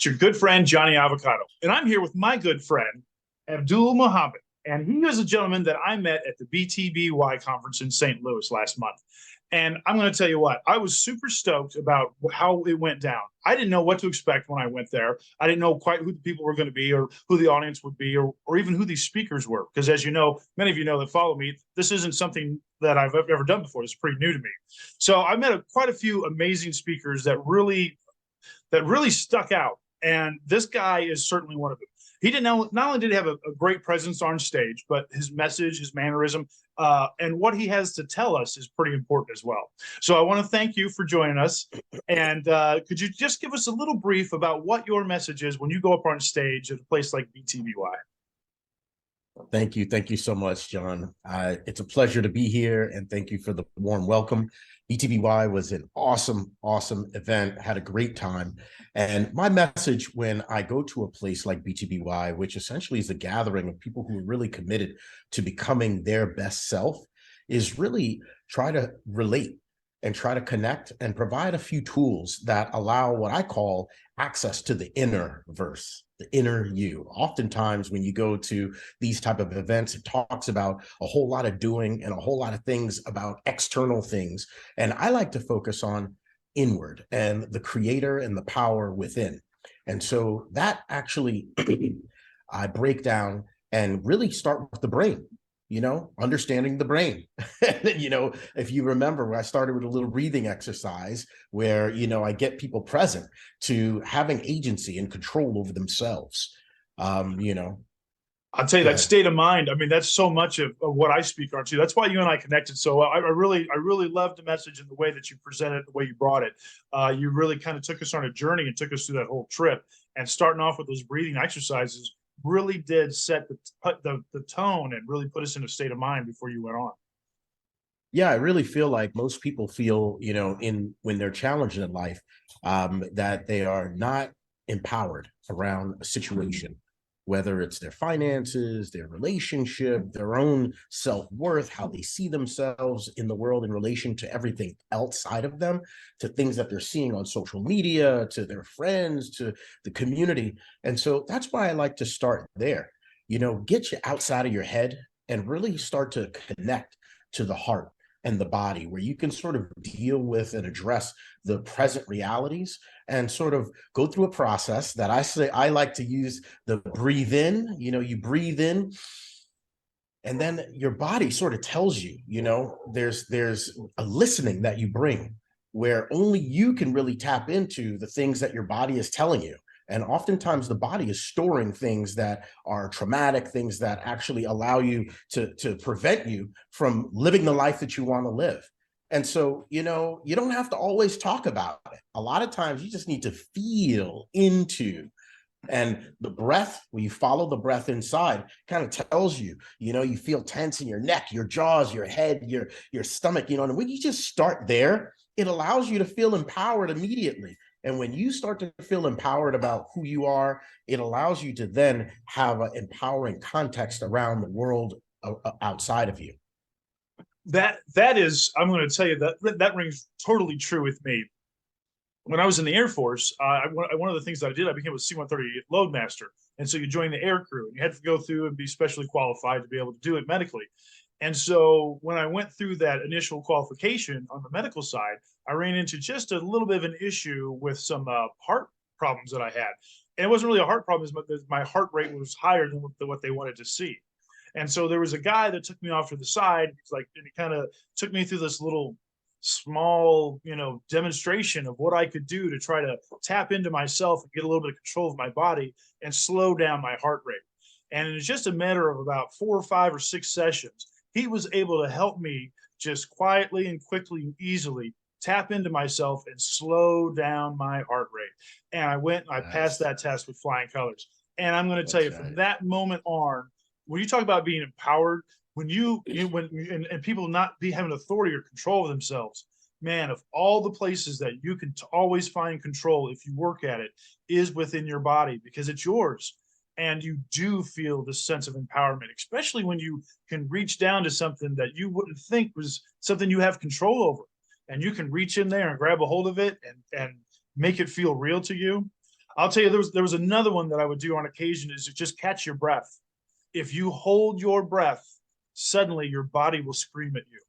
It's your good friend, JohnE.Avocado. And I'm here with my good friend, Abdul Mohammed. And he is a gentleman that I met at the BTBY Conference in St. Louis last month. And I'm going to tell you what, I was super stoked about how it went down. I didn't know what to expect when I went there. I didn't know quite who the people were going to be or who the audience would be or even who these speakers were. Because as you know, many of you know that follow me, this isn't something that I've ever done before. It's pretty new to me. So I met quite a few amazing speakers that really stuck out. And this guy is certainly one of them. He didn't know, not only did he have a great presence on stage, but his message, his mannerism, and what he has to tell us is pretty important as well. So I want to thank you for joining us. And could you just give us a little brief about what your message is when you go up on stage at a place like BTBY? Thank you. Thank you so much, John. It's a pleasure to be here, and thank you for the warm welcome. BTBY was an awesome event, had a great time. And my message when I go to a place like BTBY, which essentially is a gathering of people who are really committed to becoming their best self, is really try to relate and try to connect and provide a few tools that allow what I call access to the inner verse, the inner you. Oftentimes when you go to these type of events, it talks about a whole lot of doing and a whole lot of things about external things. And I like to focus on inward and the creator and the power within. And so that actually, I break down and really start with the brain. Understanding the brain. If you remember, I started with a little breathing exercise where, I get people present to having agency and control over themselves. I'll tell you that state of mind. I mean, that's so much of what I speak on too. That's why you and I connected. So I really loved the message and the way that you presented, the way you brought it. You really kind of took us on a journey and took us through that whole trip. And starting off with those breathing exercises really did set the tone and really put us in a state of mind before you went on. Yeah, I really feel like most people feel, when they're challenged in life, that they are not empowered around a situation, whether it's their finances, their relationship, their own self-worth, how they see themselves in the world in relation to everything outside of them, to things that they're seeing on social media, to their friends, to the community. And so that's why I like to start there. Get you outside of your head and really start to connect to the heart and the body, where you can sort of deal with and address the present realities and sort of go through a process that I like to use the breathe in. You breathe in and then your body sort of tells you, there's a listening that you bring where only you can really tap into the things that your body is telling you. And oftentimes the body is storing things that are traumatic, things that actually allow you to prevent you from living the life that you want to live. And so, you don't have to always talk about it. A lot of times you just need to feel into. And the breath, when you follow the breath inside, kind of tells you, you feel tense in your neck, your jaws, your head, your stomach, and when you just start there, it allows you to feel empowered immediately. And when you start to feel empowered about who you are, it allows you to then have an empowering context around the world outside of you. That is, I'm going to tell you that rings totally true with me. When I was in the Air Force, one of the things that I did, I became a C-130 loadmaster. And so you join the air crew and you had to go through and be specially qualified to be able to do it medically. And so when I went through that initial qualification on the medical side, I ran into just a little bit of an issue with some heart problems that I had. And it wasn't really a heart problem, but my heart rate was higher than what they wanted to see. And so there was a guy that took me off to the side, and he kind of took me through this little small, demonstration of what I could do to try to tap into myself and get a little bit of control of my body and slow down my heart rate. And it's just a matter of about 4 or 5 or 6 sessions. He was able to help me just quietly and quickly and easily tap into myself and slow down my heart rate. And I went and I passed that test with flying colors. And I'm going to tell you, from that moment on, when you talk about being empowered, when and people not having authority or control of themselves, man, of all the places that you can always find control if you work at it, is within your body, because it's yours. And you do feel this sense of empowerment, especially when you can reach down to something that you wouldn't think was something you have control over. And you can reach in there and grab a hold of it and make it feel real to you. I'll tell you, there was another one that I would do on occasion is to just catch your breath. If you hold your breath, suddenly your body will scream at you.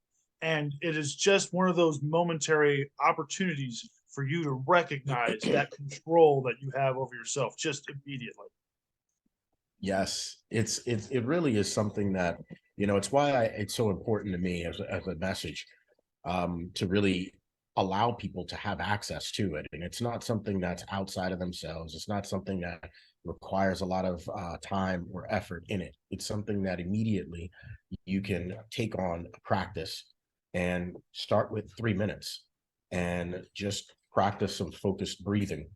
And it is just one of those momentary opportunities for you to recognize that control that you have over yourself just immediately. Yes, it really is something that, it's why it's so important to me as a message, to really allow people to have access to it. And it's not something that's outside of themselves. It's not something that requires a lot of time or effort in it. It's something that immediately you can take on a practice and start with 3 minutes and just practice some focused breathing.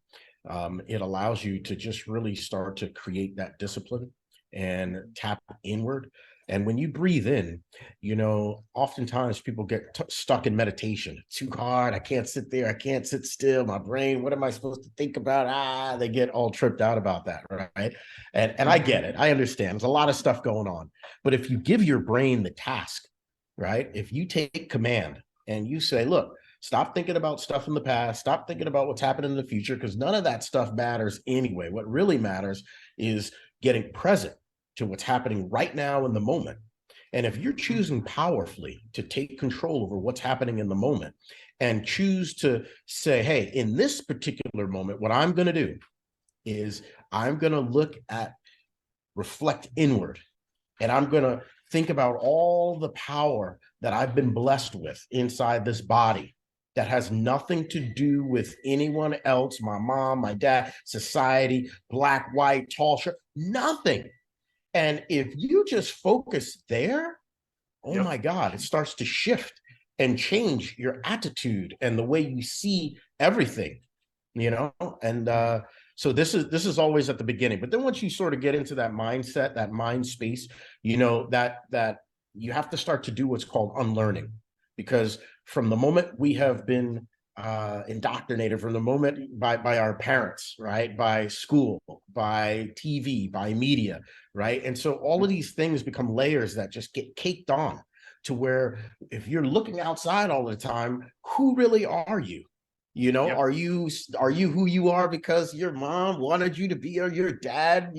It allows you to just really start to create that discipline and tap inward. And when you breathe in, oftentimes people get stuck in meditation. Too hard. I can't sit there. I can't sit still. My brain, what am I supposed to think about? They get all tripped out about that, right? And I get it. I understand. There's a lot of stuff going on. But if you give your brain the task, right? If you take command and you say, look, stop thinking about stuff in the past. Stop thinking about what's happening in the future, because none of that stuff matters anyway. What really matters is getting present to what's happening right now in the moment. And if you're choosing powerfully to take control over what's happening in the moment and choose to say, hey, in this particular moment, what I'm going to do is I'm going to reflect inward, and I'm going to think about all the power that I've been blessed with inside this body that has nothing to do with anyone else, my mom, my dad, society, black, white, tall, short, nothing. And if you just focus there, oh my God, it starts to shift and change your attitude and the way you see everything, and so this is always at the beginning. But then once you sort of get into that mindset, that mind space, that you have to start to do what's called unlearning, because from the moment we have been indoctrinated, from the moment by our parents, right, by school, by TV, by media, right, and so all of these things become layers that just get caked on to where if you're looking outside all the time, who really are you? Are you who you are because your mom wanted you to be, or your dad,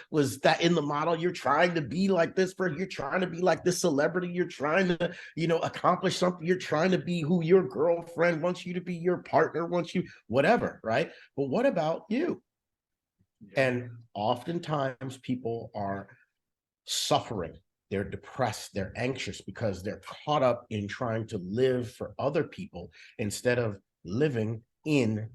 was that in the model? You're trying to be like this person. You're trying to be like this celebrity. You're trying to, accomplish something. You're trying to be who your girlfriend wants you to be, your partner wants you, whatever, right? But what about you? And oftentimes people are suffering. They're depressed, they're anxious because they're caught up in trying to live for other people instead of living in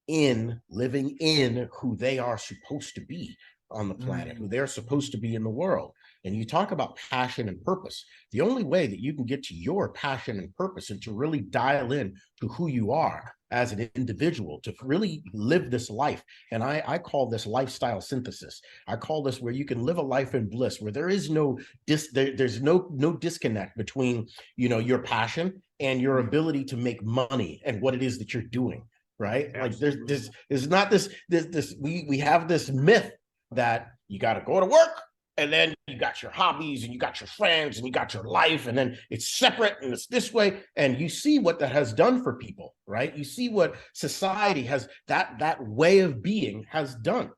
who they are supposed to be on the planet, who they're supposed to be in the world. And you talk about passion and purpose. The only way that you can get to your passion and purpose and to really dial in to who you are as an individual, to really live this life. And I call this lifestyle synthesis. I call this where you can live a life in bliss, where there is there's no disconnect between, your passion and your ability to make money and what it is that you're doing. Right? Absolutely. Like there's not this we have this myth that you got to go to work, and then you got your hobbies and you got your friends and you got your life, and then it's separate and it's this way. And you see what that has done for people, right? You see what society has, that way of being has done.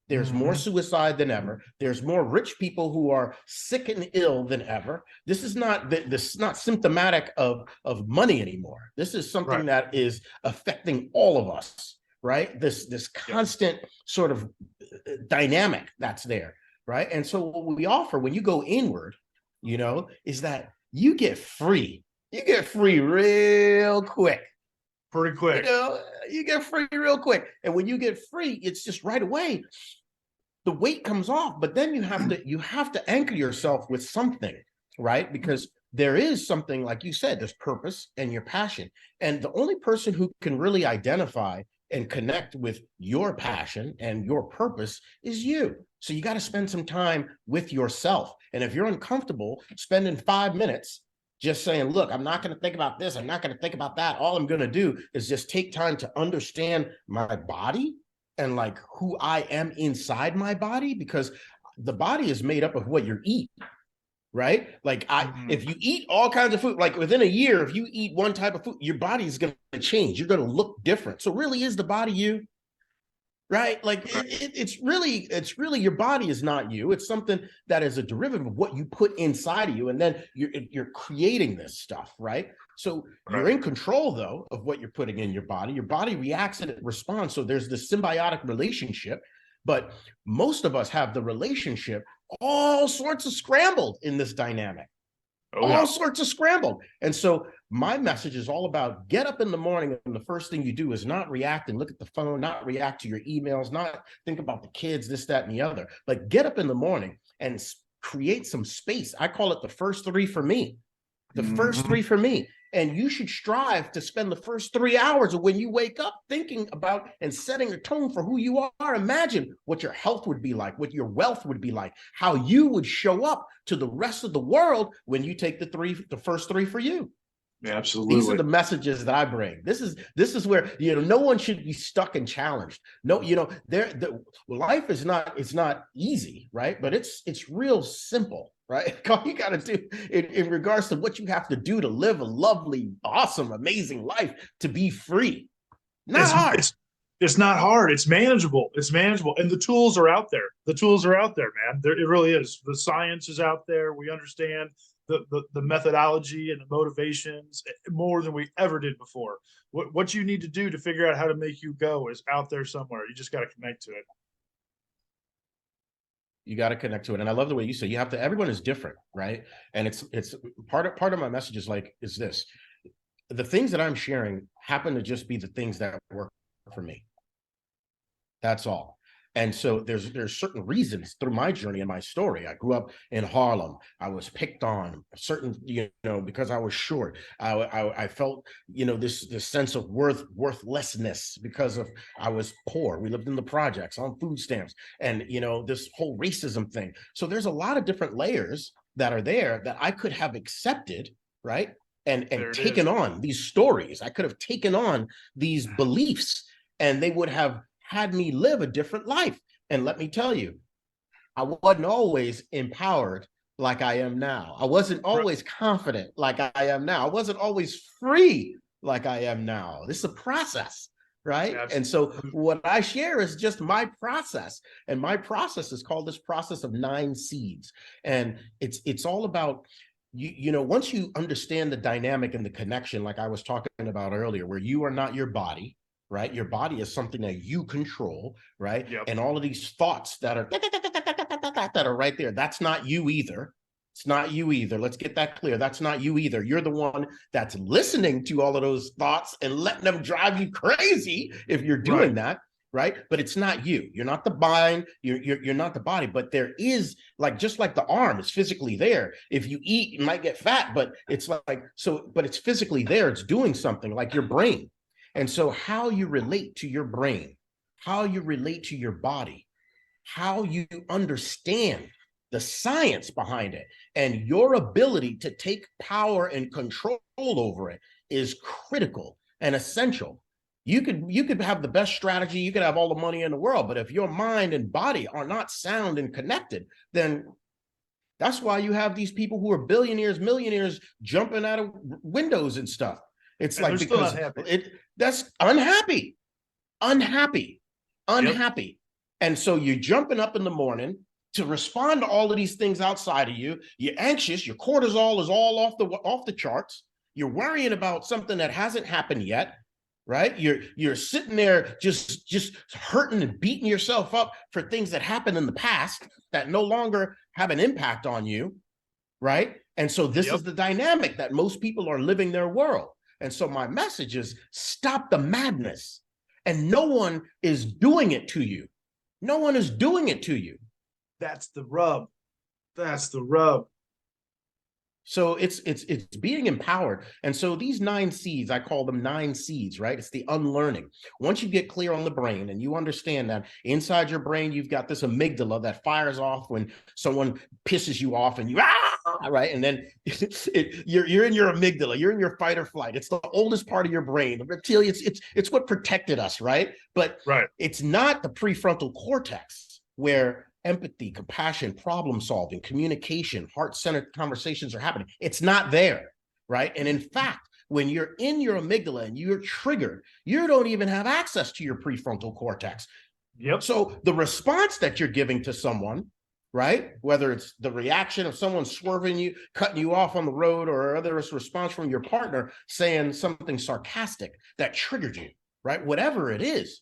There's more suicide than ever. There's more rich people who are sick and ill than ever. This is not symptomatic of money anymore. This is something that is affecting all of us, right? This constant sort of dynamic that's there, right? And so what we offer when you go inward, is that you get free. You get free real quick. Pretty quick. You get free real quick. And when you get free, it's just right away, the weight comes off. But then you have to anchor yourself with something, right? Because there is something, like you said, there's purpose and your passion. And the only person who can really identify and connect with your passion and your purpose is you. So you got to spend some time with yourself. And if you're uncomfortable spending 5 minutes just saying, look, I'm not going to think about this, I'm not going to think about that, all I'm going to do is just take time to understand my body and like who I am inside my body, because the body is made up of what you eat, right? Like if you eat all kinds of food, like within a year, if you eat one type of food, your body is going to change. You're going to look different. So really, is the body you? right? Like it's really your body is not you. It's something that is a derivative of what you put inside of you, and then you're creating this stuff, right? So you're in control though of what you're putting in your body. Your body reacts and it responds. So there's this symbiotic relationship, but most of us have the relationship all sorts of scrambled in this dynamic. All sorts of scrambled. And so my message is all about get up in the morning and the first thing you do is not react and look at the phone, not react to your emails, not think about the kids, this, that, and the other. Like get up in the morning and create some space. I call it the first three for me. The first three for me. And you should strive to spend the first 3 hours of when you wake up thinking about and setting a tone for who you are. Imagine what your health would be like, what your wealth would be like, how you would show up to the rest of the world when you take the first three for you. Absolutely. These are the messages that I bring. This is where, no one should be stuck and challenged. No, life is not easy, right? But it's real simple, right? All you got to do in regards to what you have to do to live a lovely, awesome, amazing life, to be free. Not hard. It's not hard. It's manageable. It's manageable. And the tools are out there. The tools are out there, man. It really is. The science is out there. We understand the methodology and the motivations more than we ever did before. What you need to do to figure out how to make you go is out there somewhere. You just got to connect to it. You got to connect to it. And I love the way you say everyone is different, right? And it's part of my message is this. The things that I'm sharing happen to just be the things that work for me. That's all. And so there's certain reasons through my journey and my story. I grew up in Harlem. I was picked on because I was short. I felt, this sense of worthlessness because of I was poor. We lived in the projects on food stamps and, this whole racism thing. So there's a lot of different layers that are there that I could have accepted, right? And taken on these stories. I could have taken on these beliefs and they would have had me live a different life. And let me tell you, I wasn't always empowered like I am now. I wasn't always confident like I am now. I wasn't always free like I am now. This is a process, right? Absolutely. And so what I share is just my process. And my process is called this process of 9 seeds. And it's all about, once you understand the dynamic and the connection, like I was talking about earlier, where you are not your body, right? Your body is something that you control, right? Yep. And all of these thoughts that are right there, that's not you either. It's not you either. Let's get that clear. That's not you either. You're the one that's listening to all of those thoughts and letting them drive you crazy if you're doing that, right? But it's not you. You're not the mind. You're not the body. But there is, just like the arm is physically there. If you eat, you might get fat, but it's but it's physically there. It's doing something, like your brain. And so how you relate to your brain, how you relate to your body, how you understand the science behind it, and your ability to take power and control over it is critical and essential. You could have the best strategy, you could have all the money in the world, but if your mind and body are not sound and connected, then that's why you have these people who are billionaires, millionaires jumping out of windows and stuff. It's like because that's unhappy. Yep. And so you're jumping up in the morning to respond to all of these things outside of you. You're anxious. Your cortisol is all off the charts. You're worrying about something that hasn't happened yet, right? You're sitting there just hurting and beating yourself up for things that happened in the past that no longer have an impact on you, right? And so this is the dynamic that most people are living their world. And so my message is stop the madness. And no one is doing it to you. No one is doing it to you. That's the rub. That's the rub. So it's being empowered. And so these 9 seeds, I call them 9 seeds, right? It's the unlearning. Once you get clear on the brain and you understand that inside your brain, you've got this amygdala that fires off when someone pisses you off and you, right? And then you're in your amygdala, you're in your fight or flight. It's the oldest part of your brain. The reptilian, it's what protected us, right? But it's not the prefrontal cortex where empathy, compassion, problem solving, communication, heart-centered conversations are happening. It's not there, right? And in fact, when you're in your amygdala and you're triggered, you don't even have access to your prefrontal cortex. Yep. So the response that you're giving to someone, right? Whether it's the reaction of someone swerving you, cutting you off on the road, or whether it's a response from your partner saying something sarcastic that triggered you, right? Whatever it is,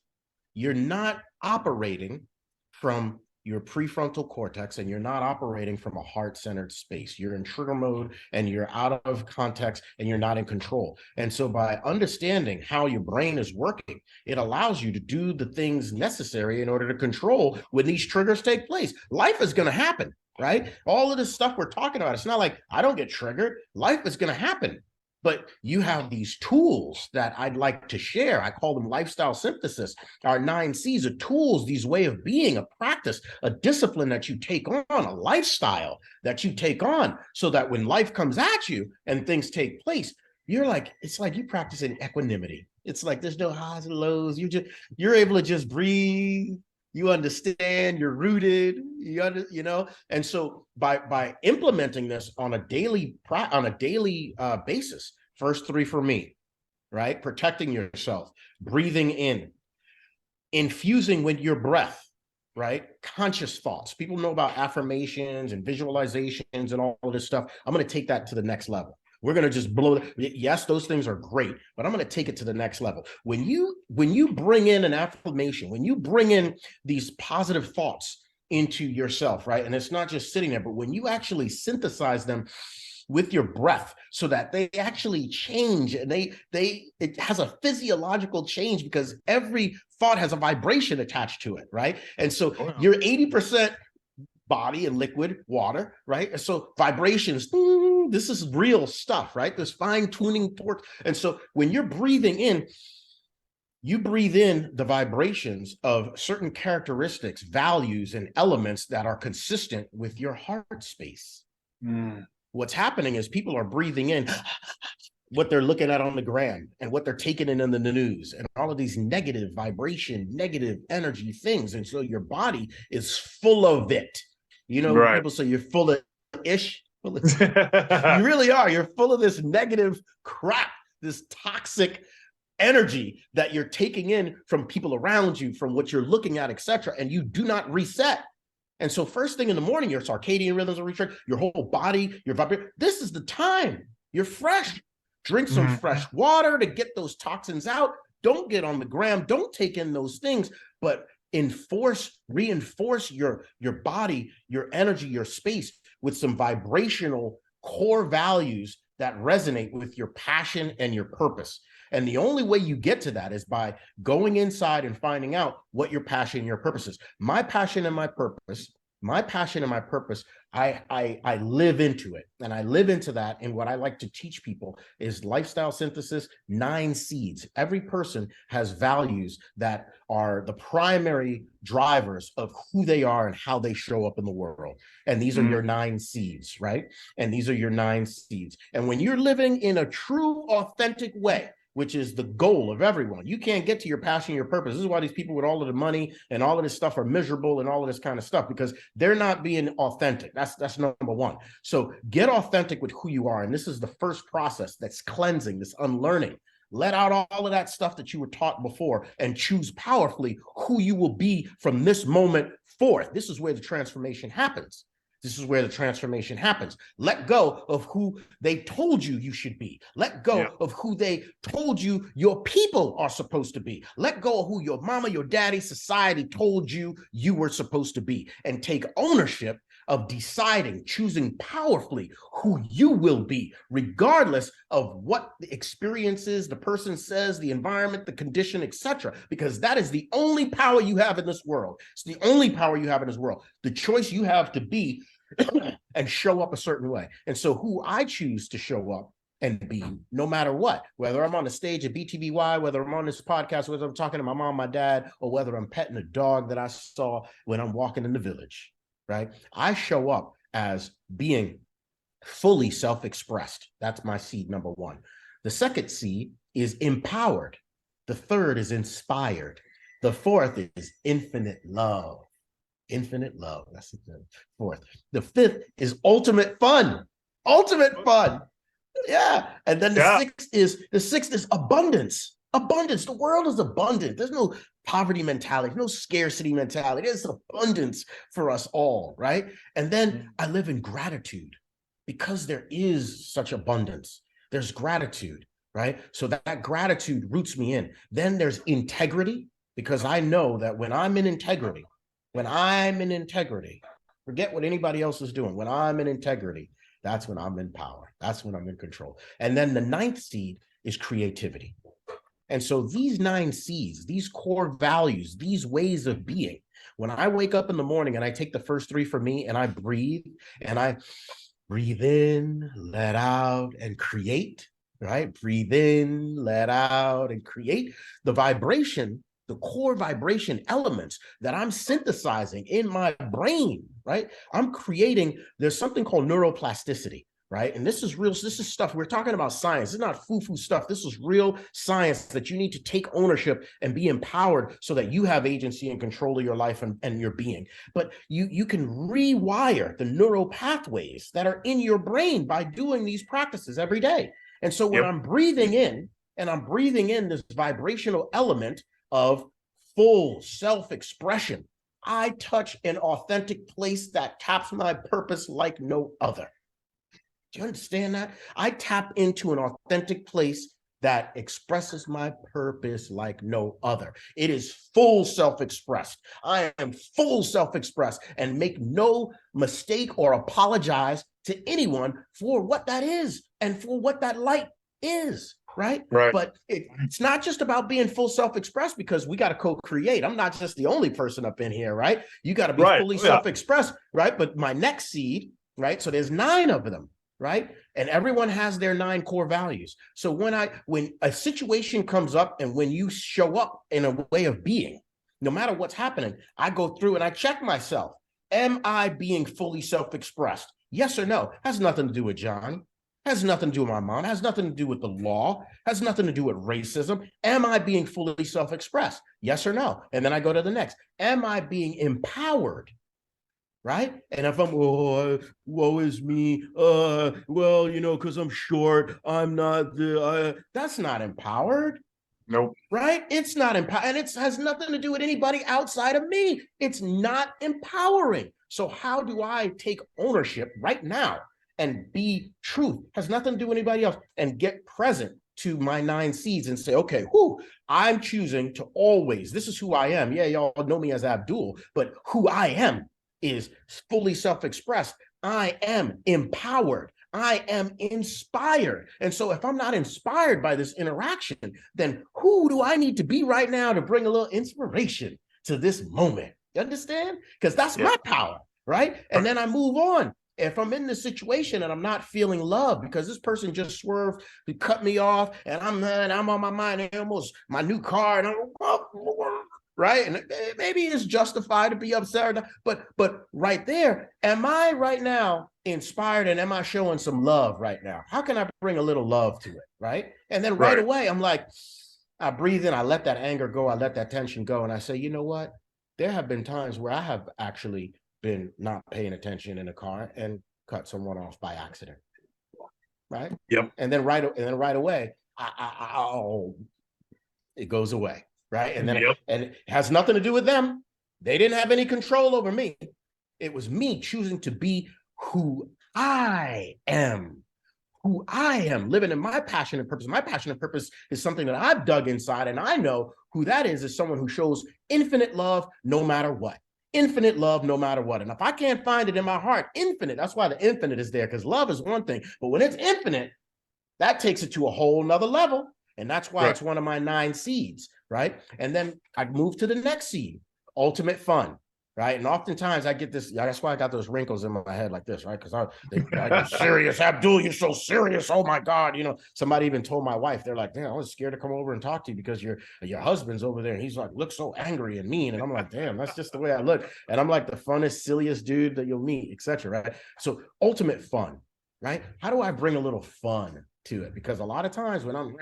you're not operating from your prefrontal cortex, and you're not operating from a heart-centered space. You're in trigger mode, and you're out of context, and you're not in control. And so by understanding how your brain is working, it allows you to do the things necessary in order to control when these triggers take place. Life is going to happen, right? All of this stuff we're talking about, it's not like I don't get triggered. Life is going to happen. But you have these tools that I'd like to share. I call them lifestyle synthesis. Our 9 C's are tools, these way of being, a practice, a discipline that you take on, a lifestyle that you take on, so that when life comes at you and things take place, you're like, it's like you practicing equanimity. It's like there's no highs and lows. You're able to just breathe. You understand, you're rooted, you know. And so by implementing this on a daily basis, first 3 for me, right? Protecting yourself, breathing in, infusing with your breath, right? Conscious thoughts. People know about affirmations and visualizations and all of this stuff. I'm going to take that to the next level. We're going to just blow it. Yes, those things are great, but I'm going to take it to the next level. When you bring in an affirmation, when you bring in these positive thoughts into yourself, right? And it's not just sitting there, but when you actually synthesize them with your breath so that they actually change, and it has a physiological change, because every thought has a vibration attached to it, right? And so you're 80% body and liquid water, right? So vibrations, this is real stuff, right? This fine-tuning torque. And so when you're breathing in, you breathe in the vibrations of certain characteristics, values, and elements that are consistent with your heart space. What's happening is people are breathing in what they're looking at on the gram, and what they're taking in the news, and all of these negative vibration, negative energy things. And so your body is full of it. You know, right. People say you're full of ish. You really are. You're full of this negative crap, this toxic energy that you're taking in from people around you, from what you're looking at, etc. And you do not reset. And so first thing in the morning, your circadian rhythms are reset, your whole body, your vibration. This is the time. You're fresh. Drink some fresh water to get those toxins out. Don't get on the gram. Don't take in those things, but reinforce your body, your energy, your space with some vibrational core values that resonate with your passion and your purpose. And the only way you get to that is by going inside and finding out what your passion and your purpose is. My passion and my purpose, I live into it. And I live into that. And what I like to teach people is lifestyle synthesis, 9 seeds. Every person has values that are the primary drivers of who they are and how they show up in the world. And these are your 9 seeds, right? And these are your 9 seeds. And when you're living in a true, authentic way, which is the goal of everyone. You can't get to your passion, your purpose. This is why these people with all of the money and all of this stuff are miserable and all of this kind of stuff, because they're not being authentic. That's number one. So get authentic with who you are. And this is the first process, that's cleansing, this unlearning. Let out all of that stuff that you were taught before and choose powerfully who you will be from this moment forth. This is where the transformation happens. This is where the transformation happens. Let go of who they told you you should be. Let go of who they told you your people are supposed to be. Let go of who your mama, your daddy, society told you you were supposed to be, and take ownership of deciding, choosing powerfully who you will be, regardless of what the experiences, the person says, the environment, the condition, etc. Because that is the only power you have in this world. It's the only power you have in this world. The choice you have to be and show up a certain way. And so who I choose to show up and be, no matter what, whether I'm on the stage at BTBY, whether I'm on this podcast, whether I'm talking to my mom, my dad, or whether I'm petting a dog that I saw when I'm walking in the village, right? I show up as being fully self-expressed. That's my seed number 1. The second seed is empowered. The third is inspired. The fourth is infinite love. Infinite love. That's the fourth. The fifth is ultimate fun. Ultimate fun. Yeah. And then the sixth is abundance. Abundance. The world is abundant. There's no poverty mentality, no scarcity mentality. There's abundance for us all, right? And then I live in gratitude because there is such abundance. There's gratitude, right? So that gratitude roots me in. Then there's integrity, because I know that when I'm in integrity, forget what anybody else is doing. When I'm in integrity, that's when I'm in power. That's when I'm in control. And then the ninth seed is creativity. And so these 9 C's, these core values, these ways of being, when I wake up in the morning and I take the first 3 for me and I breathe in, let out, and create, right? Breathe in, let out, and create. The vibration, the core vibration elements that I'm synthesizing in my brain, right? I'm creating, there's something called neuroplasticity, right? And this is real, this is stuff, we're talking about science. It's not foo-foo stuff. This is real science that you need to take ownership and be empowered so that you have agency and control of your life and your being. But you can rewire the neural pathways that are in your brain by doing these practices every day. And so when I'm breathing in, and I'm breathing in this vibrational element of full self-expression, I touch an authentic place that taps my purpose like no other. Do you understand that? I tap into an authentic place that expresses my purpose like no other. It is full self-expressed. I am full self-expressed and make no mistake or apologize to anyone for what that is and for what that light is, right? But it's not just about being full self-expressed, because we got to co-create. I'm not just the only person up in here, right? You got to be fully self-expressed, right? But my next seed, right? So there's 9 of them, right? And everyone has their 9 core values. So when a situation comes up and when you show up in a way of being, no matter what's happening, I go through and I check myself. Am I being fully self-expressed? Yes or no? Has nothing to do with John. Has nothing to do with my mom. Has nothing to do with the law. Has nothing to do with racism. Am I being fully self-expressed? Yes or no? And then I go to the next. Am I being empowered? Right? And if I'm, woe is me, well, you know, because I'm short, I'm not that's not empowered. Nope. Right? It's not empowered, and it has nothing to do with anybody outside of me. It's not empowering. So how do I take ownership right now and be truth? Has nothing to do with anybody else, and get present to my 9 seeds and say, okay, I'm choosing to always, this is who I am. Yeah, y'all know me as Abdul, but who I am is fully self-expressed. I am empowered. I am inspired. And so if I'm not inspired by this interaction, then who do I need to be right now to bring a little inspiration to this moment? You understand? Because that's my power, right? And then I move on. If I'm in this situation and I'm not feeling love because this person just swerved, cut me off, and I'm on my mind, and almost my new car, and right? And maybe it's justified to be upset, but right there, am I right now inspired, and am I showing some love right now? How can I bring a little love to it, right? And then right away, I'm like, I breathe in, I let that anger go, I let that tension go, and I say, you know what? There have been times where I have actually been not paying attention in a car and cut someone off by accident, right? And then right away, it goes away. Right. And then and it has nothing to do with them. They didn't have any control over me. It was me choosing to be who I am, living in my passion and purpose. My passion and purpose is something that I've dug inside, and I know who that is someone who shows infinite love no matter what. Infinite love no matter what. And if I can't find it in my heart, infinite, that's why the infinite is there, because love is one thing, but when it's infinite, that takes it to a whole nother level. And that's why it's one of my 9 seeds, right? And then I move to the next seed, ultimate fun, right? And oftentimes I get this, that's why I got those wrinkles in my head like this, right? Because I'm serious, Abdul, you're so serious. Oh my God. You know, somebody even told my wife, they're like, damn, I was scared to come over and talk to you because your husband's over there. And he's like, looks so angry and mean. And I'm like, damn, that's just the way I look. And I'm like the funnest, silliest dude that you'll meet, etc. Right? So ultimate fun, right? How do I bring a little fun to it? Because a lot of times when I'm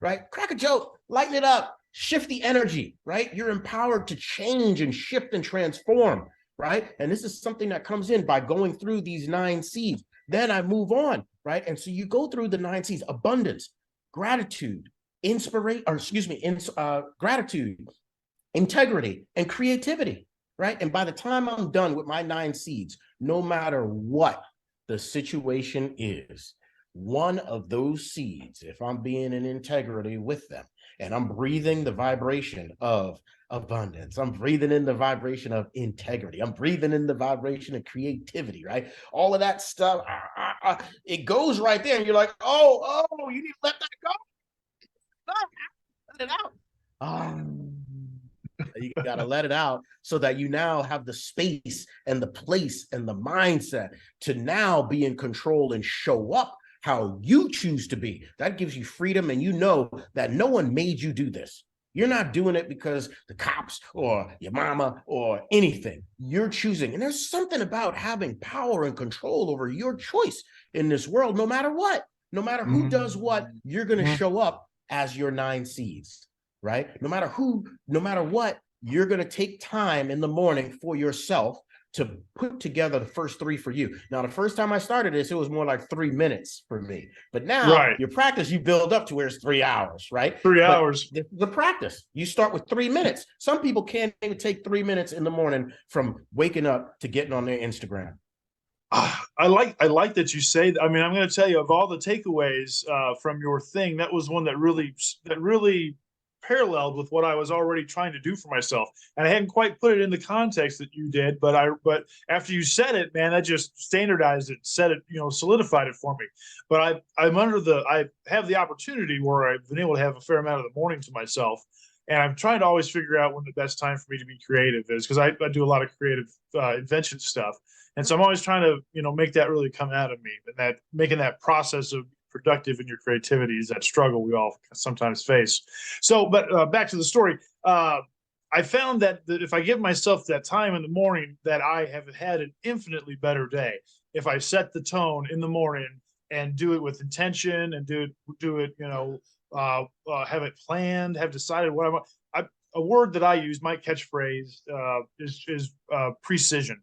right, crack a joke, lighten it up, shift the energy, right? You're empowered to change and shift and transform, right? And this is something that comes in by going through these 9 seeds. Then I move on, right? And so you go through the 9 seeds: abundance, gratitude, gratitude, integrity, and creativity, right? And by the time I'm done with my 9 seeds, no matter what the situation is, one of those seeds, if I'm being in integrity with them and I'm breathing the vibration of abundance, I'm breathing in the vibration of integrity, I'm breathing in the vibration of creativity, right? All of that stuff, it goes right there. And you're like, oh, you need to let that go. Let it out. You got to let it out so that you now have the space and the place and the mindset to now be in control and show up how you choose to be. That gives you freedom, and you know that no one made you do this. You're not doing it because the cops or your mama or anything. You're choosing. And there's something about having power and control over your choice in this world, no matter what. No matter who does what, you're going to show up as your 9 seeds, right? No matter who, no matter what, you're going to take time in the morning for yourself to put together the first 3 for you. Now, the first time I started this, it was more like 3 minutes for me. But now your practice, you build up to where it's 3 hours, right? 3 hours. The practice, you start with 3 minutes. Some people can't even take 3 minutes in the morning from waking up to getting on their Instagram. I like that you say that. I mean, I'm going to tell you, of all the takeaways from your thing, that was one that really paralleled with what I was already trying to do for myself. And I hadn't quite put it in the context that you did, but after you said it, man, that just standardized it, said it, solidified it for me. But I have the opportunity where I've been able to have a fair amount of the morning to myself. And I'm trying to always figure out when the best time for me to be creative is, because I do a lot of creative invention stuff. And so I'm always trying to, make that really come out of me, and that making that process of productive in your creativity is that struggle we all sometimes face. So, but back to the story. I found that if I give myself that time in the morning, that I have had an infinitely better day. If I set the tone in the morning and do it with intention and do it, have it planned, have decided what I want. A word that I use, my catchphrase, is precision.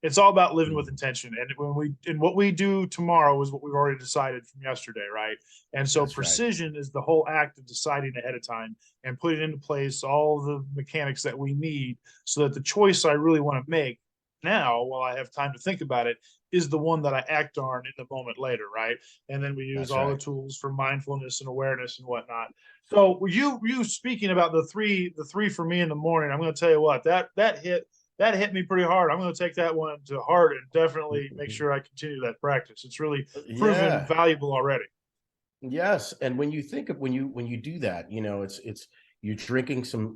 It's all about living with intention, and what we do tomorrow is what we've already decided from yesterday, right? And so that's precision is the whole act of deciding ahead of time and putting into place all the mechanics that we need so that the choice I really want to make now, while I have time to think about it, is the one that I act on in the moment later, right? And then we use all the tools for mindfulness and awareness and whatnot. So you speaking about the three for me in the morning, I'm going to tell you what, that hit me pretty hard. I'm going to take that one to heart and definitely make sure I continue that practice. It's really proven valuable already. Yes, and when you think of when you do that, it's you're drinking some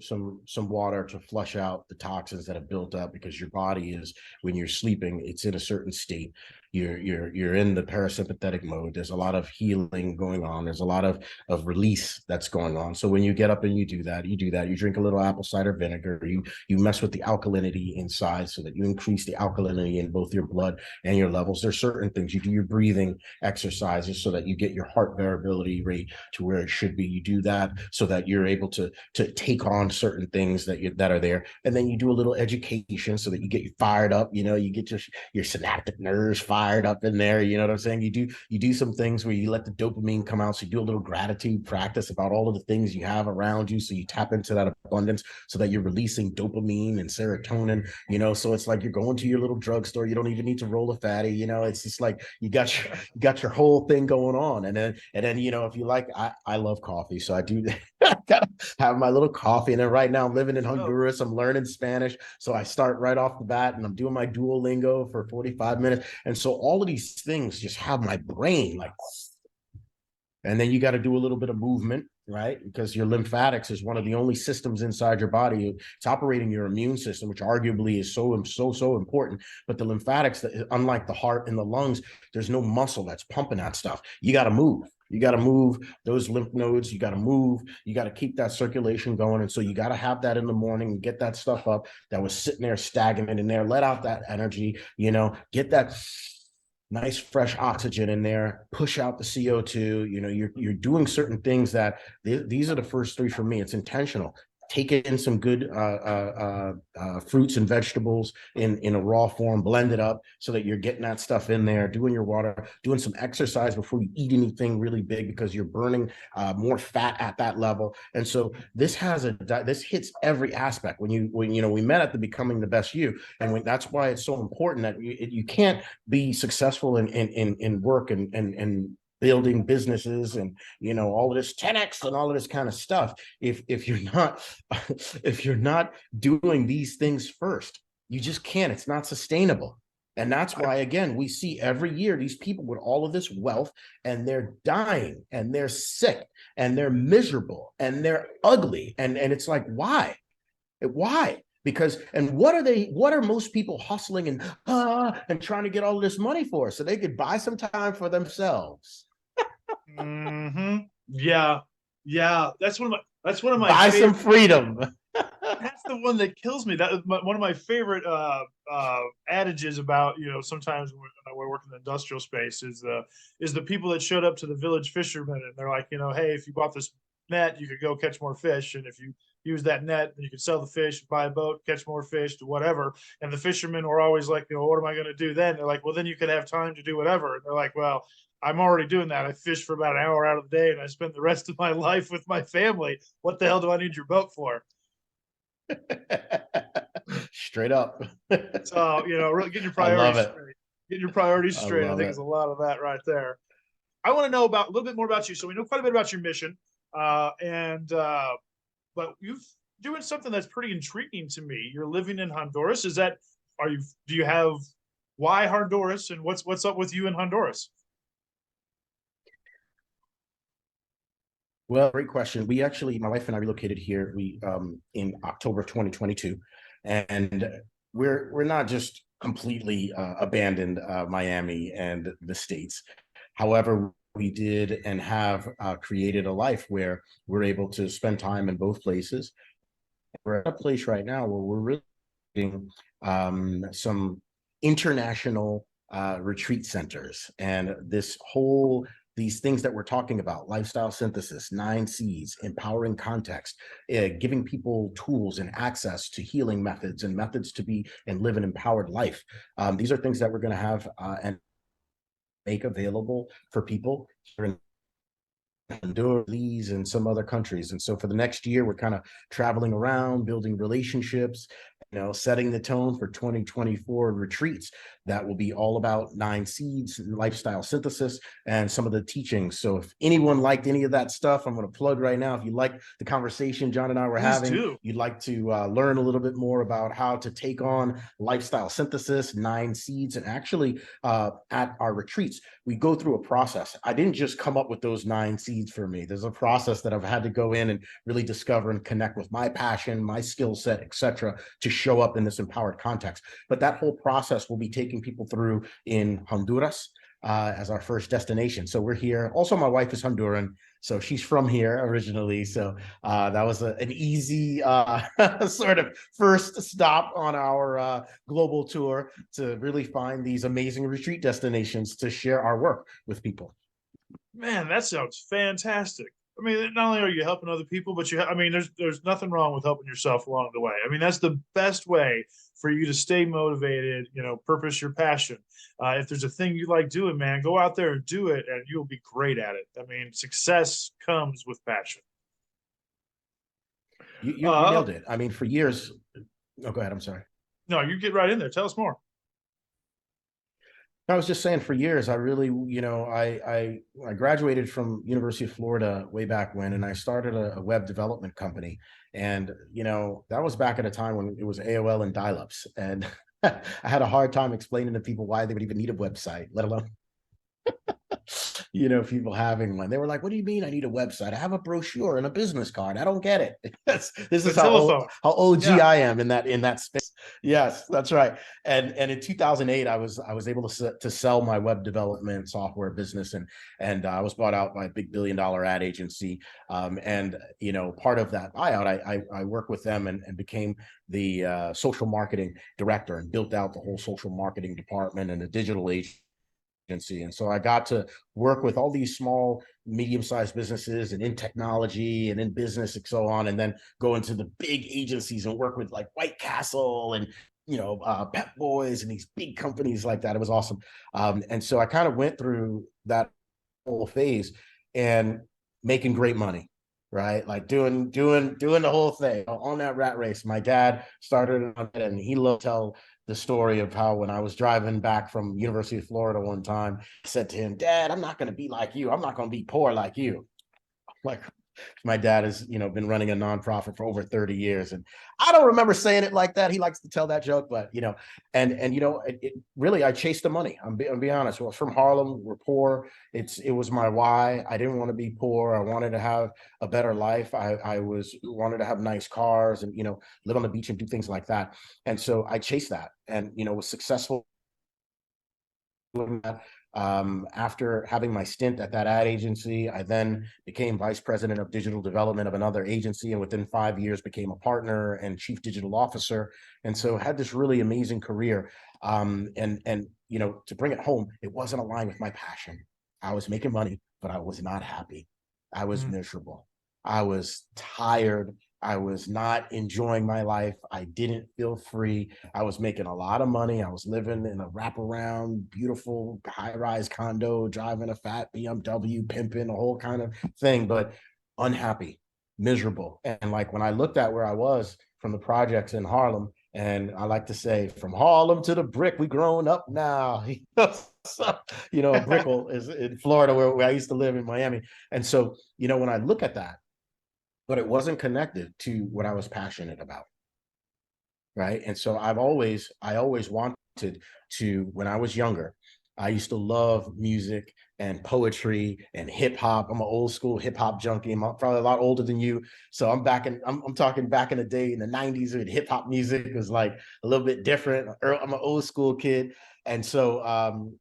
water to flush out the toxins that have built up, because your body is, when you're sleeping, it's in a certain state. You're in the parasympathetic mode. There's a lot of healing going on. There's a lot of release that's going on. So when you get up and you do that, you drink a little apple cider vinegar, you mess with the alkalinity inside so that you increase the alkalinity in both your blood and your levels. There's certain things. You do your breathing exercises so that you get your heart variability rate to where it should be. You do that so that you're able to take on certain things that are there. And then you do a little education so that you get you fired up, you get your synaptic nerves fired up in there. You know what I'm saying? You do some things where you let the dopamine come out. So you do a little gratitude practice about all of the things you have around you. So you tap into that abundance so that you're releasing dopamine and serotonin, so it's like you're going to your little drugstore. You don't even need to roll a fatty, it's just like you got your whole thing going on. And then, if you like, I love coffee. So I do gotta have my little coffee. And then right now I'm living in Honduras. I'm learning Spanish. So I start right off the bat and I'm doing my Duolingo for 45 minutes. And so all of these things just have my brain like, and then you got to do a little bit of movement, right? Because your lymphatics is one of the only systems inside your body. It's operating your immune system, which arguably is so important. But the lymphatics, unlike the heart and the lungs, there's no muscle that's pumping that stuff. You got to move. You got to move those lymph nodes. You got to move. You got to keep that circulation going. And so you got to have that in the morning and get that stuff up that was sitting there stagnant in there. Let out that energy, get that nice fresh oxygen in there, push out the CO2. You're doing certain things that these are the first 3 for me. It's intentional. take in some good fruits and vegetables in a raw form, blend it up so that you're getting that stuff in there, doing your water, doing some exercise before you eat anything really big, because you're burning more fat at that level. And so this hits every aspect. When we met at the Becoming the Best You, and that's why it's so important that you can't be successful in work and building businesses and all of this 10x and all of this kind of stuff if you're not if you're not doing these things first. You just can't. It's not sustainable. And that's why, again, we see every year these people with all of this wealth, and they're dying and they're sick and they're miserable and they're ugly, and it's like, why? Because, and what are most people hustling and trying to get all of this money for? So they could buy some time for themselves. Yeah. That's one of my buy some freedom. That's the one that kills me. That is one of my favorite adages about, sometimes when I work in the industrial space is the people that showed up to the village fishermen, and they're like, hey, if you bought this net, you could go catch more fish, and if you use that net, you could sell the fish, buy a boat, catch more fish, do whatever. And the fishermen were always like, what am I going to do then? They're like, well, then you could have time to do whatever. And they're like, well, I'm already doing that. I fish for about an hour out of the day, and I spend the rest of my life with my family. What the hell do I need your boat for? Straight up. So, really getting your priorities straight. Getting your priorities straight, I think, is a lot of that right there. I want to know a little bit more about you. So we know quite a bit about your mission, but you're doing something that's pretty intriguing to me. You're living in Honduras. Do you have, why Honduras, and what's up with you in Honduras? Well, great question. My wife and I relocated here in October of 2022, and we're not just completely abandoned Miami and the States. However, we did and have created a life where we're able to spend time in both places. We're at a place right now where we're really doing some international retreat centers, and these things that we're talking about: lifestyle synthesis, 9 C's, empowering context, giving people tools and access to healing methods and methods to be and live an empowered life. These are things that we're going to have and make available for people here in Honduras and some other countries. And so for the next year, we're kind of traveling around, building relationships, setting the tone for 2024 retreats that will be all about 9 seeds, lifestyle synthesis, and some of the teachings. So if anyone liked any of that stuff, I'm going to plug right now. If you like the conversation John and I were having, you'd like to learn a little bit more about how to take on lifestyle synthesis, 9 seeds, and actually at our retreats, we go through a process. I didn't just come up with those 9 seeds for me. There's a process that I've had to go in and really discover and connect with my passion, my skill set, etc., to show up in this empowered context. But that whole process will be taking people through in Honduras as our first destination. So we're here. Also, my wife is Honduran, so she's from here originally. So that was an easy sort of first stop on our global tour to really find these amazing retreat destinations to share our work with people. Man, that sounds fantastic. I mean, not only are you helping other people, but there's nothing wrong with helping yourself along the way. I mean, that's the best way for you to stay motivated, purpose your passion. If there's a thing you like doing, man, go out there and do it, and you'll be great at it. I mean, success comes with passion. You nailed it. I mean, for years. Oh, go ahead. I'm sorry. No, you get right in there. Tell us more. I was just saying, for years, I really, I graduated from University of Florida way back when, and I started a web development company. And, that was back at a time when it was AOL and dial-ups. And I had a hard time explaining to people why they would even need a website, let alone people having one. They were like, what do you mean I need a website? I have a brochure and a business card. I don't get it. This is how OG I am in that space. Yes, that's right. And in 2008, I was able to sell my web development software business, and I was bought out by a big $1 billion ad agency. And part of that buyout, I worked with them and became the social marketing director, and built out the whole social marketing department and the digital agency agency. And so I got to work with all these small, medium-sized businesses and in technology and in business and so on, and then go into the big agencies and work with like White Castle and Pep Boys and these big companies like that. It was awesome. And so I kind of went through that whole phase and making great money, right? Like doing the whole thing on that rat race. My dad started on it, and he loved to tell the story of how when I was driving back from University of Florida one time, I said to him, "Dad, I'm not going to be like you. I'm not going to be poor like you." Like, my dad has been running a nonprofit for over 30 years, and I don't remember saying it like that. He likes to tell that joke, but it really, I chased the money. I'm be honest. Well, from Harlem, we're poor. It was my why. I didn't want to be poor. I wanted to have a better life. I wanted to have nice cars and live on the beach and do things like that. And so I chased that, and was successful doing that. After having my stint at that ad agency, I then became vice president of digital development of another agency, and within 5 years became a partner and chief digital officer. And so had this really amazing career. To bring it home, it wasn't aligned with my passion. I was making money, but I was not happy. I was miserable. I was tired. I was not enjoying my life. I didn't feel free. I was making a lot of money. I was living in a wraparound, beautiful high-rise condo, driving a fat BMW, pimping, a whole kind of thing, but unhappy, miserable. And like when I looked at where I was from the projects in Harlem, and I like to say, from Harlem to the brick, we grown up now. Brickell is in Florida, where I used to live in Miami. And so, when I look at that, but it wasn't connected to what I was passionate about, right? And so I always wanted to, when I was younger, I used to love music and poetry and hip hop. I'm an old school hip hop junkie. I'm probably a lot older than you. So I'm talking back in the day in the 90s when hip hop music was like a little bit different. I'm an old school kid. And so,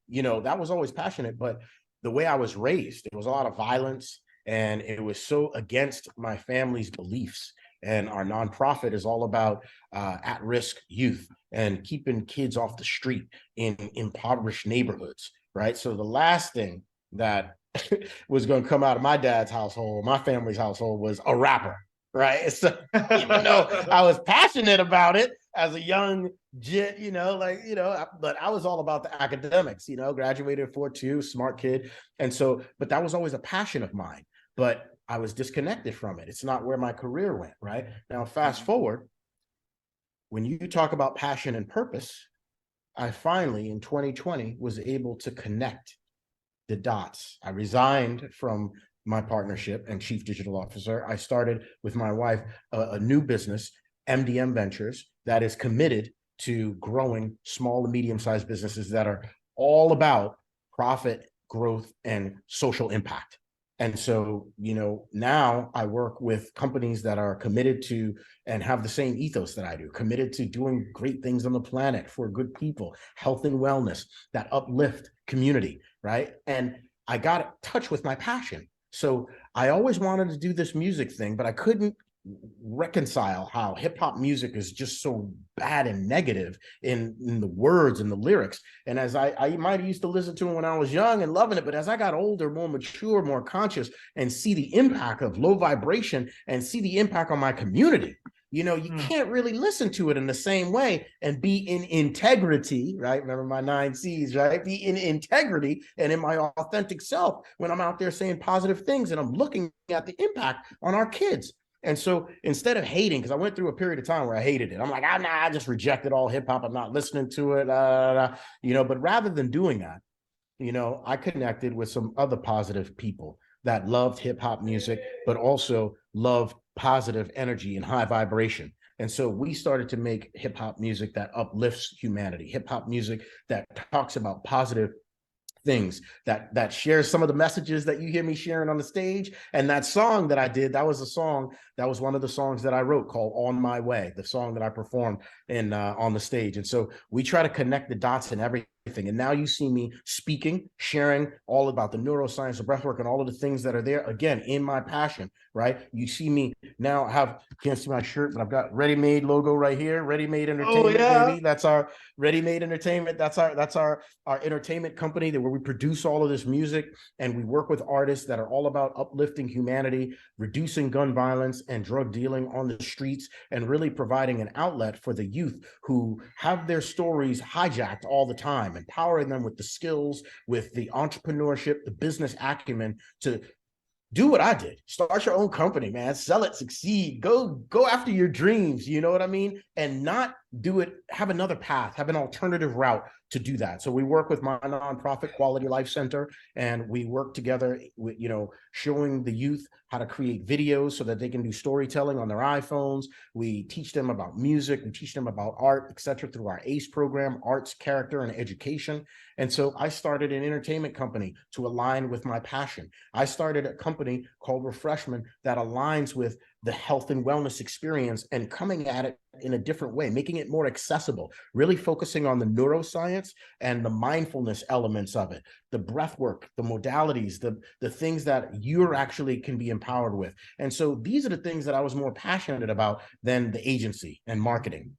that was always passionate, but the way I was raised, it was a lot of violence, and it was so against my family's beliefs. And our nonprofit is all about at-risk youth and keeping kids off the street in impoverished neighborhoods, right? So the last thing that was going to come out of my dad's household, my family's household, was a rapper, right? So even though I was passionate about it as a young jit, but I was all about the academics, graduated 4.2, smart kid. And so, but that was always a passion of mine. But I was disconnected from it. It's not where my career went, right? Now, fast forward, when you talk about passion and purpose, I finally, in 2020, was able to connect the dots. I resigned from my partnership and chief digital officer. I started with my wife a new business, MDM Ventures, that is committed to growing small and medium-sized businesses that are all about profit, growth, and social impact. And so, now I work with companies that are committed to and have the same ethos that I do, committed to doing great things on the planet for good people, health and wellness, that uplift community, right? And I got in touch with my passion. So I always wanted to do this music thing, but I couldn't reconcile how hip hop music is just so bad and negative in the words and the lyrics. And as I might have used to listen to it when I was young and loving it, but as I got older, more mature, more conscious, and see the impact of low vibration and see the impact on my community, you can't really listen to it in the same way and be in integrity, right? Remember my 9 C's, right? Be in integrity and in my authentic self when I'm out there saying positive things and I'm looking at the impact on our kids. And so instead of hating, because I went through a period of time where I hated it, I'm like, I just rejected all hip hop. I'm not listening to it, but rather than doing that, I connected with some other positive people that loved hip hop music, but also loved positive energy and high vibration. And so we started to make hip hop music that uplifts humanity, hip hop music that talks about positive things, that shares some of the messages that you hear me sharing on the stage. And that song that I did, that was one of the songs that I wrote called On My Way, the song that I performed on the stage. And so we try to connect the dots in everything And now you see me speaking, sharing all about the neuroscience, the breathwork, and all of the things that are there, again, in my passion, right? You see me now can't see my shirt, but I've got Ready Made logo right here, Ready Made Entertainment, baby. That's our Ready Made Entertainment. That's our entertainment company where we produce all of this music, and we work with artists that are all about uplifting humanity, reducing gun violence and drug dealing on the streets, and really providing an outlet for the youth who have their stories hijacked all the time, empowering them with the skills, with the entrepreneurship, the business acumen to do what I did. Start your own company, man. Sell it, succeed. Go after your dreams. You know what I mean? And not do it, have another path, have an alternative route to do that. So we work with my nonprofit Quality Life Center, and we work together with, showing the youth how to create videos so that they can do storytelling on their iPhones. We teach them about music. We teach them about art, etc., through our ACE program, arts, character, and education. And so I started an entertainment company to align with my passion. I started a company called Refreshment that aligns with the health and wellness experience and coming at it in a different way, making it more accessible, really focusing on the neuroscience and the mindfulness elements of it, the breath work, the modalities, the things that you're actually can be empowered with. And so these are the things that I was more passionate about than the agency and marketing.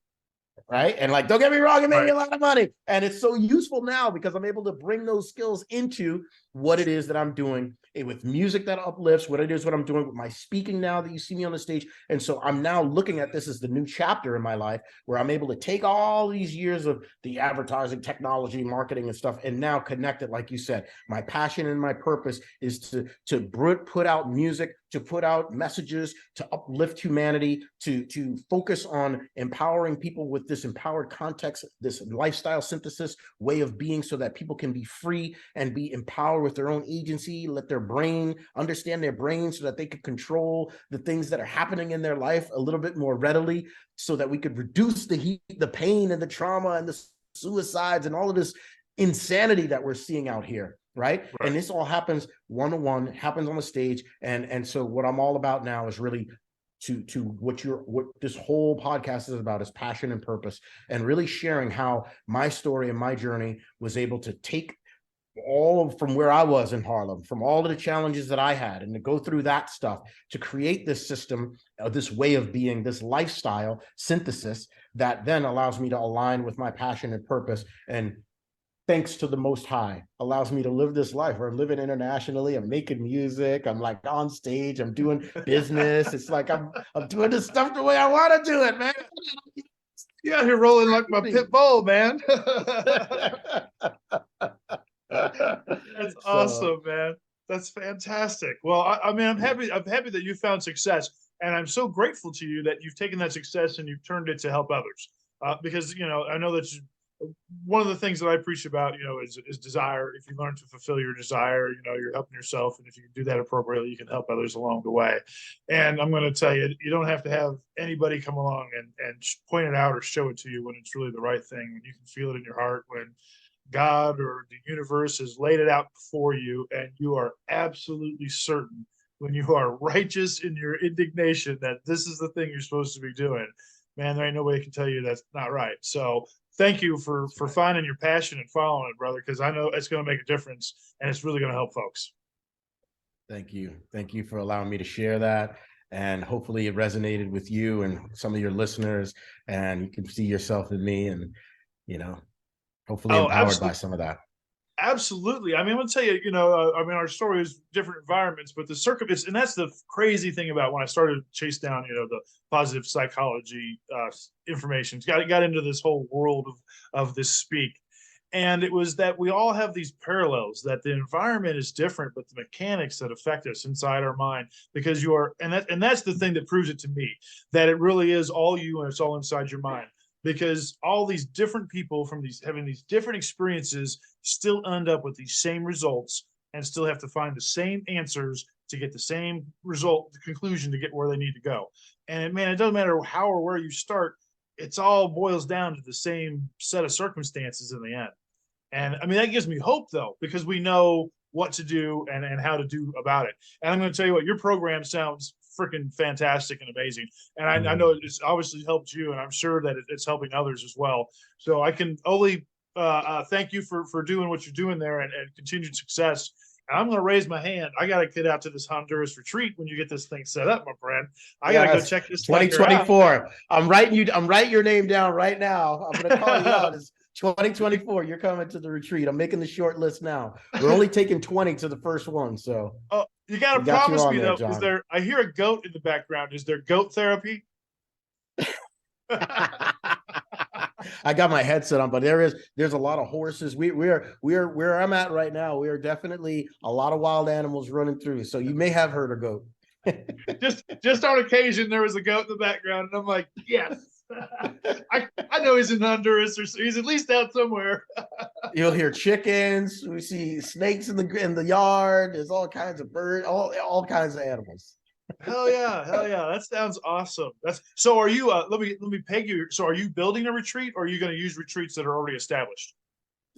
Right. And like, don't get me wrong, it made me a lot of money. And it's so useful now because I'm able to bring those skills into what it is that I'm doing with music that uplifts, what I'm doing with my speaking now that you see me on the stage. And so I'm now looking at this as the new chapter in my life where I'm able to take all these years of the advertising, technology, marketing and stuff, and now connect it. Like you said, my passion and my purpose is to put out music, to put out messages, to uplift humanity, to focus on empowering people with this empowered context, this lifestyle synthesis way of being, so that people can be free and be empowered with their own agency, let their brain understand their brain so that they could control the things that are happening in their life a little bit more readily, so that we could reduce the heat, the pain, and the trauma, and the suicides, and all of this insanity that we're seeing out here. Right. And this all happens one-on-one, happens on the stage. And so what I'm all about now is really to what this whole podcast is about, is passion and purpose, and really sharing how my story and my journey was able to take all from where I was in Harlem, from all of the challenges that I had, and to go through that stuff to create this system, this way of being, this lifestyle synthesis that then allows me to align with my passion and purpose. And thanks to the Most High, allows me to live this life where I'm living internationally. I'm making music. I'm like on stage. I'm doing business. It's like I'm doing this stuff the way I want to do it, man. Yeah, you're rolling like my pit bull, man. That's awesome, man. That's fantastic. Well, I mean, I'm happy that you found success, and I'm so grateful to you that you've taken that success and you've turned it to help others. Because I know that one of the things that I preach about, is desire. If you learn to fulfill your desire, you're helping yourself. And if you can do that appropriately, you can help others along the way. And I'm going to tell you, you don't have to have anybody come along and point it out or show it to you when it's really the right thing. When you can feel it in your heart, when God or the universe has laid it out before you, and you are absolutely certain, when you are righteous in your indignation that this is the thing you're supposed to be doing, man, there ain't nobody can tell you that's not right. So thank you for finding your passion and following it, brother, because I know it's going to make a difference, and it's really going to help folks. Thank you. Thank you for allowing me to share that. And hopefully it resonated with you and some of your listeners, and you can see yourself in me, and, hopefully empowered by some of that. Absolutely. I mean, I'm going to tell you, our story is different environments, but the circumstance, and that's the crazy thing about when I started to chase down, the positive psychology information, got into this whole world of this speak. And it was that we all have these parallels, that the environment is different, but the mechanics that affect us inside our mind, because and that's the thing that proves it to me, that it really is all you, and it's all inside your mind. Because all these different people having these different experiences still end up with these same results, and still have to find the same answers to get the same result, the conclusion to get where they need to go. And man, it doesn't matter how or where you start, it's all boils down to the same set of circumstances in the end. And I mean, that gives me hope, though, because we know what to do and how to do about it. And I'm going to tell you what, your program sounds freaking fantastic and amazing. And I know it's obviously helped you, and I'm sure that it's helping others as well. So I can only thank you for doing what you're doing there, and continued success. And I'm going to raise my hand. I got to get out to this Honduras retreat when you get this thing set up, my friend. I got to go Yes, check this sucker out. 2024. I'm writing your name down right now. I'm gonna call you out. It's 2024. You're coming to the retreat. I'm making the short list now. We're only taking 20 to the first one, so Oh, you got we to got you promise on me there, though. Is John. there? I hear a goat in the background. Is there goat therapy? I got my headset on, but there's a lot of horses. We're where I'm at right now. We are definitely a lot of wild animals running through. So you may have heard a goat. just on occasion, there was a goat in the background, and I'm like, yes. I know he's in Honduras, or he's at least out somewhere. You'll hear chickens. We see snakes in the yard. There's all kinds of birds, all kinds of animals. Hell yeah, hell yeah. That sounds awesome. That's so are you let me peg you. So are you building a retreat, or are you going to use retreats that are already established?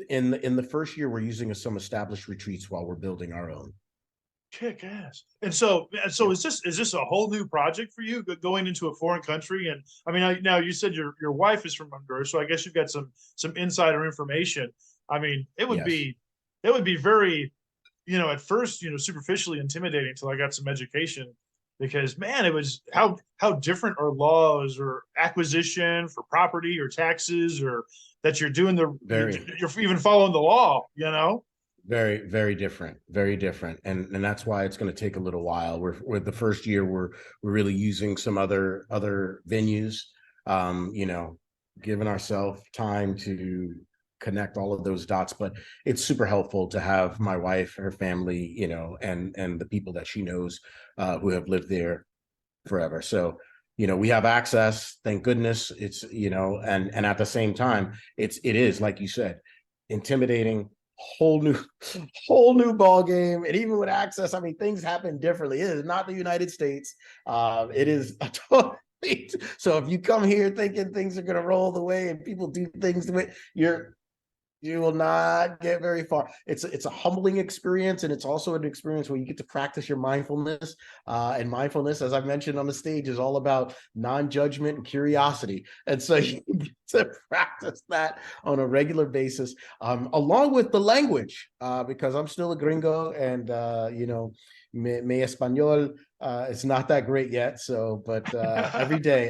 In the first year, we're using some established retreats while we're building our own. Kick ass. And so is this a whole new project for you, going into a foreign country? And I mean, now you said your wife is from Honduras, so I guess you've got some insider information. I mean, it would Yes. be very, at first, superficially intimidating until I got some education, because man, it was how different are laws or acquisition for property or taxes, or that you're doing Very. you're even following the law, Very, very different, and that's why it's going to take a little while. We're the first year we're really using some other venues, giving ourselves time to connect all of those dots. But it's super helpful to have my wife, her family, and the people that she knows who have lived there forever. So we have access, thank goodness. It's and at the same time, it is like you said, intimidating, whole new ball game. And even with access, I mean, things happen differently. It is not the United States. It is a totally. So if you come here thinking things are going to roll the way and people do things the way, you will not get very far. It's a humbling experience, and it's also an experience where you get to practice your mindfulness. And mindfulness, as I've mentioned on the stage, is all about non-judgment and curiosity. And so you get to practice that on a regular basis, along with the language, because I'm still a gringo, and mi español is not that great yet. So, but every day.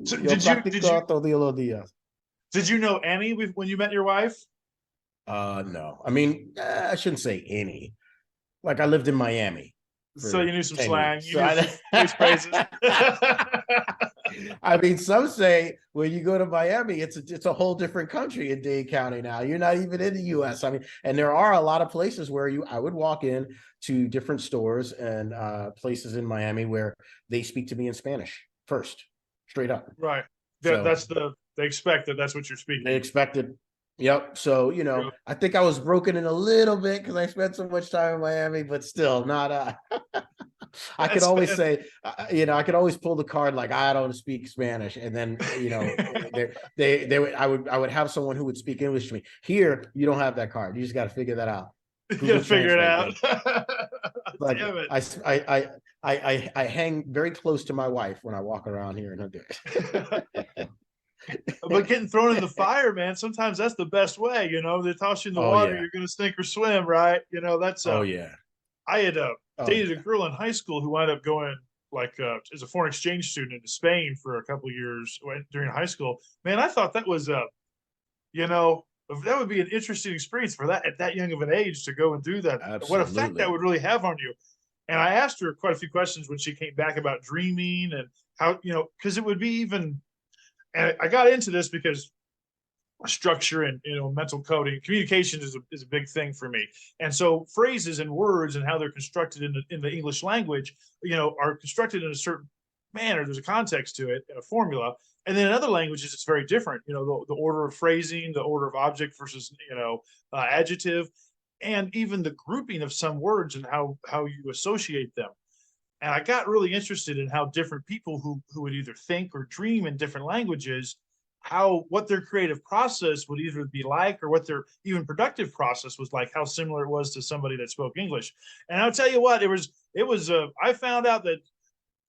So Yo practico todos los días. did you know Annie when you met your wife? No. I mean, I shouldn't say any. Like, I lived in Miami So you for knew some 10 slang, years. you knew some place phrases. I mean, some say when you go to Miami, it's a whole different country in Dade County now. You're not even in the US. I mean, and there are a lot of places where I would walk in to different stores and places in Miami where they speak to me in Spanish first, straight up. Right. So They expect that that's what you're speaking. they expected. Yep. So, True. I think I was broken in a little bit because I spent so much time in Miami, but still not. I could always say, I could always pull the card like, I don't speak Spanish, and then I would have someone who would speak English to me. Here, you don't have that card. You just got to figure that out. You gotta figure it out. Like, Damn it. I hang very close to my wife when I walk around here in Honduras. But getting thrown in the fire, man, sometimes that's the best way. They toss you in the Oh, water, yeah. you're gonna sink or swim, right? That's Oh, yeah. I had dated a Yeah. girl in high school who wound up going as a foreign exchange student into Spain for a couple of years during high school. Man, I thought that was that would be an interesting experience for that at that young of an age to go and do that. What effect that Absolutely. would really have on you. And I asked her quite a few questions when she came back about dreaming and how, because it would be even, and I got into this because structure and mental coding, communication is a big thing for me. And so phrases and words and how they're constructed in the English language, are constructed in a certain manner. There's a context to it and a formula. And then in other languages, it's very different. The order of phrasing, the order of object versus adjective, and even the grouping of some words and how you associate them. And I got really interested in how different people who would either think or dream in different languages, what their creative process would either be like, or what their even productive process was like, how similar it was to somebody that spoke English. And I'll tell you what, I found out that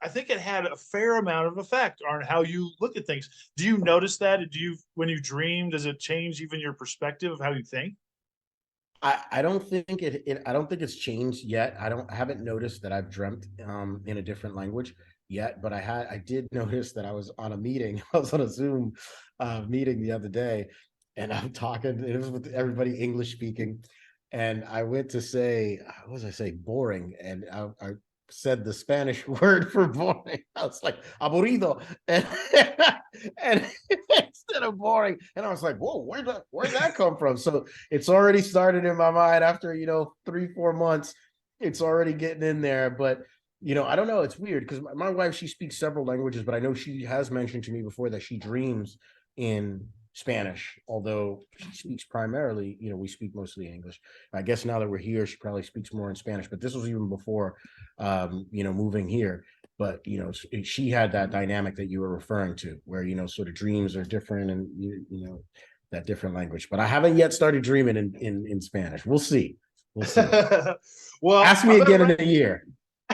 I think it had a fair amount of effect on how you look at things. Do you notice that? Do you, when you dream, does it change even your perspective of how you think? I don't think I don't think it's changed yet. I haven't noticed that I've dreamt in a different language yet, but I did notice that I was on a meeting. I was on a Zoom meeting the other day, and I'm talking, it was with everybody English speaking. And I went to say, what was I say, boring, and I said the Spanish word for boring. I was like aburrido, and and instead of boring, and I was like, whoa, where'd that come from? So it's already started in my mind after 3-4 months. It's already getting in there, but I don't know. It's weird because my wife, she speaks several languages, but I know she has mentioned to me before that she dreams in Spanish, although she speaks primarily, we speak mostly English. I guess now that we're here, she probably speaks more in Spanish, but this was even before, moving here. But, she had that dynamic that you were referring to where, sort of dreams are different and, that different language. But I haven't yet started dreaming in Spanish. We'll see. We'll see. Well, ask me again in a year.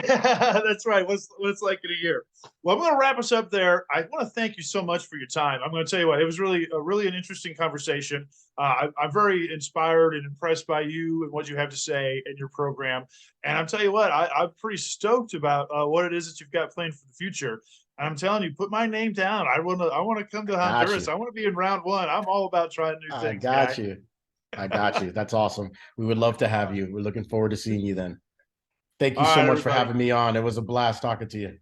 That's right. What's like in a year? Well, I'm going to wrap us up there. I want to thank you so much for your time. I'm going to tell you what, it was really an interesting conversation. I'm very inspired and impressed by you and what you have to say in your program. And I'm telling you what, I'm pretty stoked about what it is that you've got planned for the future. And I'm telling you, put my name down. I want to come to Honduras. I want to be in round one. I'm all about trying new I things. got you. I got you. That's awesome. We would love to have you. We're looking forward to seeing you then. Thank you All so right, much for everybody. having me on. It was a blast talking to you.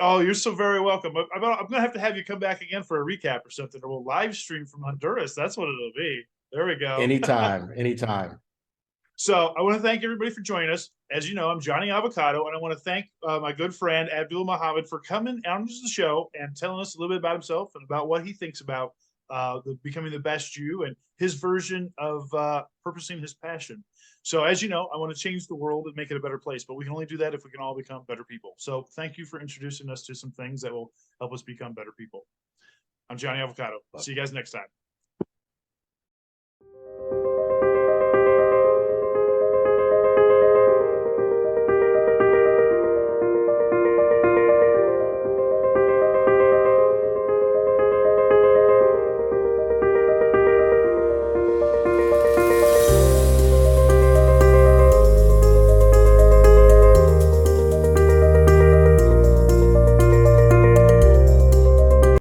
Oh, you're so very welcome. I'm going to have you come back again for a recap or something, or we'll live stream from Honduras. That's what it'll be. There we go. Anytime, anytime. So I want to thank everybody for joining us. As you know, I'm JohnE.Avocado, and I want to thank my good friend Abdul Mohammed for coming on to the show and telling us a little bit about himself and about what he thinks about becoming the best you and his version of purposing his passion. So as you know, I want to change the world and make it a better place, but we can only do that if we can all become better people. So thank you for introducing us to some things that will help us become better people. I'm JohnE.Avocado. See you guys next time.